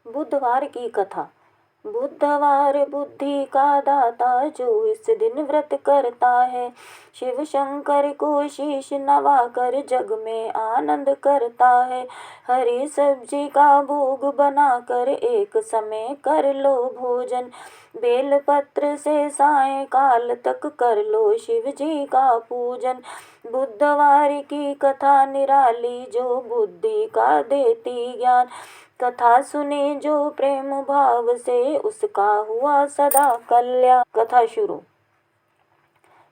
बुधवार की कथा। बुधवार बुद्धि का दाता, जो इस दिन व्रत करता है, शिव शंकर को शीश नवा कर जग में आनंद करता है। हरी सब्जी का भोग बनाकर एक समय कर लो भोजन, बेल पत्र से सायंकाल तक कर लो शिव जी का पूजन। बुधवार की कथा निराली, जो बुद्धि का देती ज्ञान, कथा सुने जो प्रेम भाव से, उसका हुआ सदा कल्याण। कथा शुरू।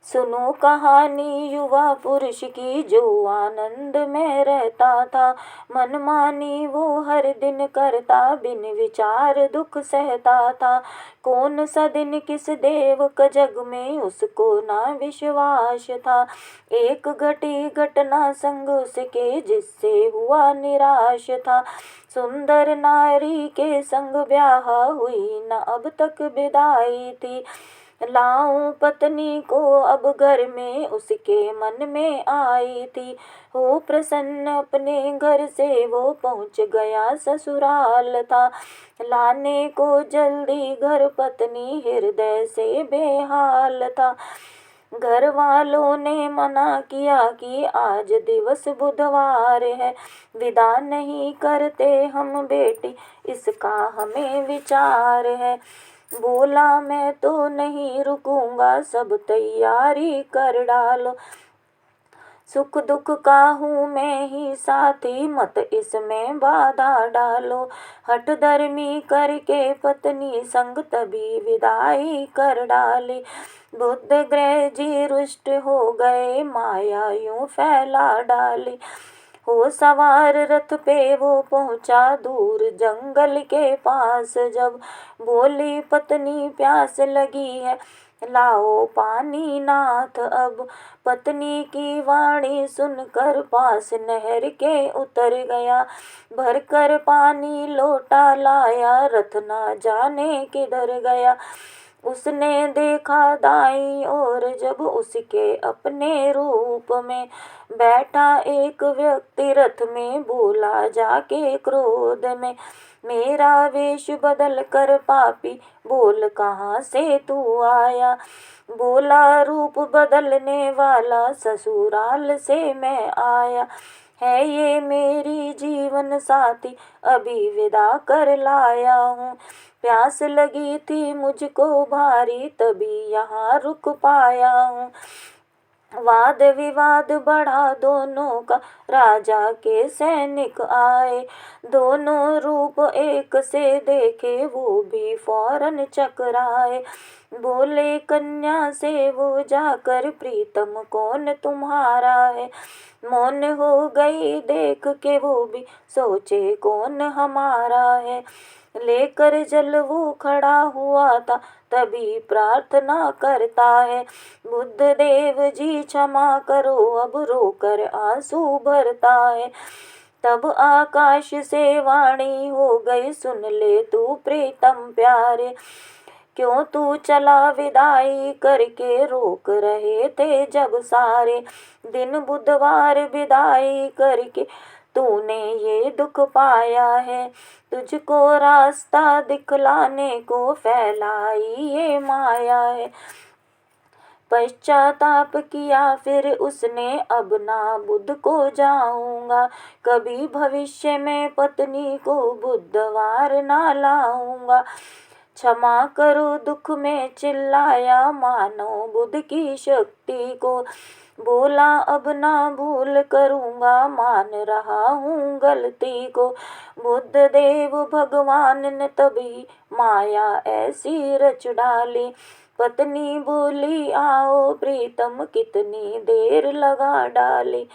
सुनो कहानी युवा पुरुष की, जो आनंद में रहता था। मनमानी वो हर दिन करता, बिन विचार दुख सहता था। कौन सा दिन किस देव का जग में, उसको ना विश्वास था। एक घटी घटना संग उसके, जिससे हुआ निराश था। सुंदर नारी के संग ब्याह हुई, न अब तक विदाई थी। लाऊं पत्नी को अब घर में, उसके मन में आई थी। हो प्रसन्न अपने घर से, वो पहुँच गया ससुराल था। लाने को जल्दी घर पत्नी, हृदय से बेहाल था। घर वालों ने मना किया कि आज दिवस बुधवार है, विदा नहीं करते हम बेटी, इसका हमें विचार है। बोला मैं तो नहीं रुकूंगा, सब तैयारी कर डालो। सुख दुख का हूँ मैं ही साथी, मत इसमें बाधा डालो। हठ धर्मी करके पत्नी संग तभी विदाई कर डाली। बुध ग्रह जी रुष्ट हो गए, माया यूं फैला डाली। हो सवार रथ पे वो पहुंचा, दूर जंगल के पास जब, बोली पत्नी प्यास लगी है, लाओ पानी नाथ अब। पत्नी की वाणी सुनकर पास नहर के उतर गया, भरकर पानी लोटा लाया, रथ ना जाने किधर गया। उसने देखा दाईं ओर जब, उसके अपने रूप में बैठा एक व्यक्ति रथ में, बोला जाके क्रोध में, मेरा वेश बदल कर पापी, बोल कहाँ से तू आया। बोला रूप बदलने वाला, ससुराल से मैं आया। है ये मेरी जीवन साथी, अभी विदा कर लाया हूँ। प्यास लगी थी मुझको भारी, तभी यहाँ रुक पाया हूँ। वाद विवाद बढ़ा दोनों का, राजा के सैनिक आए। दोनों रूप एक से देखे, वो भी फौरन चकराए। बोले कन्या से वो जाकर, प्रीतम कौन तुम्हारा है। मौन हो गई देख के वो भी, सोचे कौन हमारा है। लेकर जल वो खड़ा हुआ था, तभी प्रार्थना करता है, बुद्ध देव जी क्षमा करो, अब रोकर आंसू भरता है। तब आकाश से वाणी हो गई, सुन ले तू प्रीतम प्यारे, क्यों तू चला विदाई करके, रोक रहे थे जब सारे। दिन बुधवार विदाई करके, तूने ये दुख पाया है। तुझको रास्ता दिखलाने को, फैलाई ये माया है। पश्चाताप किया फिर उसने, अब ना बुध को जाऊंगा, कभी भविष्य में पत्नी को बुधवार ना लाऊंगा। क्षमा करो दुख में चिल्लाया, मानो बुध की शक्ति को, बोला अब ना भूल करूँगा, मान रहा हूँ गलती को। बुद्ध देव भगवान ने तभी माया ऐसी रच डाली। पत्नी बोली आओ प्रीतम, कितनी देर लगा डाली।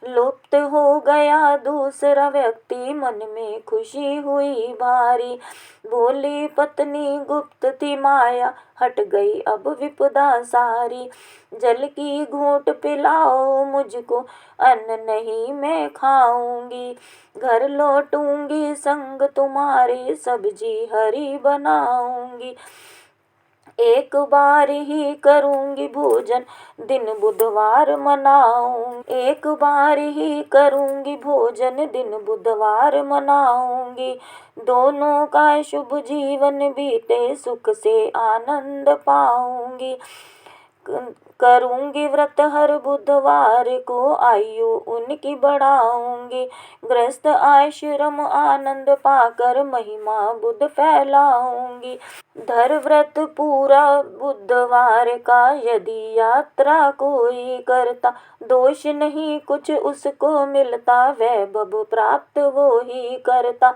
लुप्त हो गया दूसरा व्यक्ति, मन में खुशी हुई भारी। बोली पत्नी गुप्त थी माया, हट गई अब विपदा सारी। जल की घूंट पिलाओ मुझको, अन्न नहीं मैं खाऊंगी। घर लौटूंगी संग तुम्हारे, सब्जी हरी बनाऊंगी। एक बार ही करूँगी भोजन, दिन बुधवार मनाऊँ। एक बार ही करूँगी भोजन, दिन बुधवार मनाऊँगी। दोनों का शुभ जीवन बीते, सुख से आनंद पाऊँगी। करूँगी व्रत हर बुधवार को, आयु उनकी बढ़ाऊँगी। गृहस्थ आश्रम आनंद पाकर, महिमा बुध फैलाऊँगी। धर व्रत पूरा बुधवार का, यदि यात्रा कोई करता, दोष नहीं कुछ उसको मिलता, वैभव प्राप्त वो ही करता।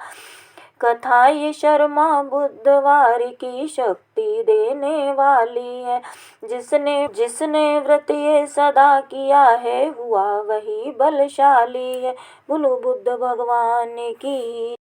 कथा ये शर्मा बुधवार की, शक्ति देने वाली है। जिसने जिसने व्रत ये सदा किया है, हुआ वही बलशाली है। बोलो बुद्ध भगवान की।